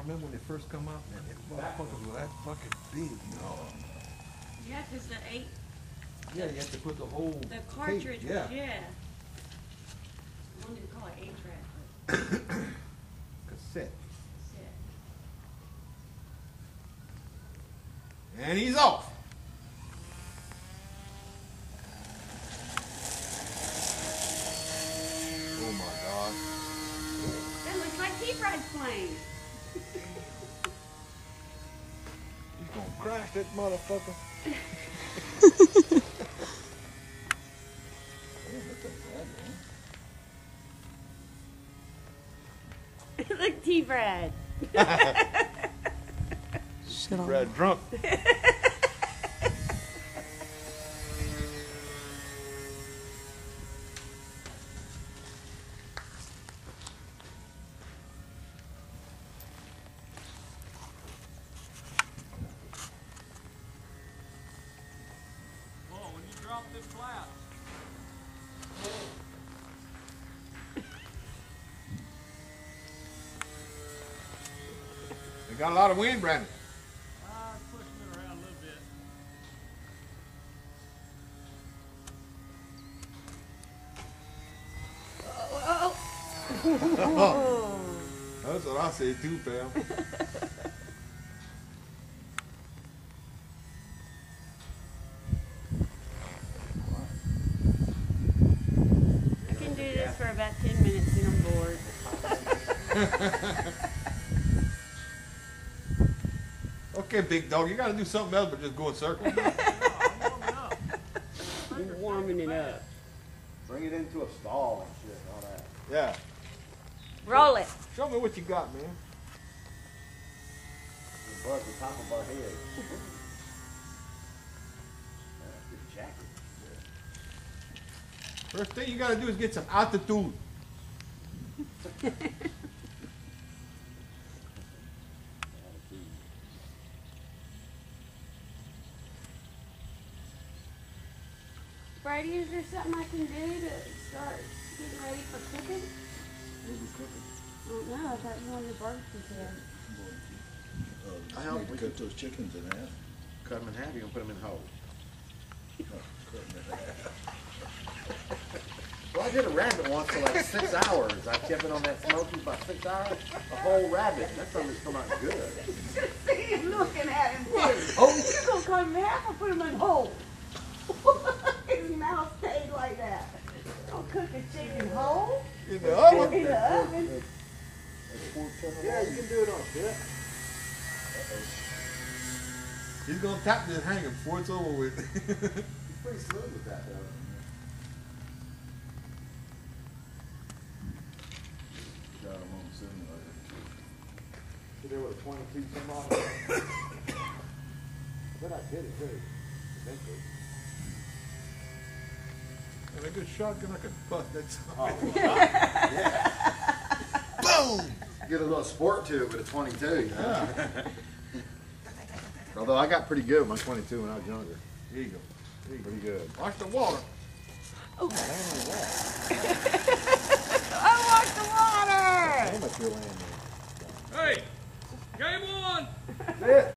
remember when they first come out, man, the motherfuckers were that fucking big, you know. Yeah, because the eight. Yeah, you have to put the whole The cartridge. tape, yeah. I wanted to call it 8-track, Cassette. cassette. And he's off. Oh my God. That looks like T-Brad's plane. He's gonna crash that motherfucker. Look, T-Brad. Brad drunk. When you drop this flat. They got a lot of wind, Brandon. Pushing it around a little bit. Oh. That's what I say too, pal. I can do this for about 10 minutes and I'm bored. Okay, big dog, you gotta do something else but just go in circles. I'm warming it up. Bring it into a stall and shit, all that. Yeah. Roll it. Show me what you got, man. Above the top of our head. Good jacket. First thing you gotta do is get some altitude. Brady, is there something I can do to start getting ready for cooking? I don't know. I thought you wanted to barbecue today. I helped to cut those chickens in half. Cut them in half, you're gonna put them in the hole. Well, I did a rabbit once for like 6 hours. I kept it on that smoky for 6 hours. A whole rabbit. That something's come out good. See him looking at him. Oh, you're going to cut him in half or put him in whole? His mouth stayed like that. Don't cook a chicken whole. In the oven. In the oven. Yeah, you can do it on shit. He's gonna tap this hanger before it's over with. He's pretty smooth with that, though. Got them on simulator. So there was 22 some off. But I did it too. Eventually. And a good shotgun, I could bust that Oh, Boom! get a little sport to it with a 22, you know? Although I got pretty good with my 22 when I was younger. There you go. There you go. Pretty good. Watch the water. I want the water. How much you're laying there? Hey, game on! That's it.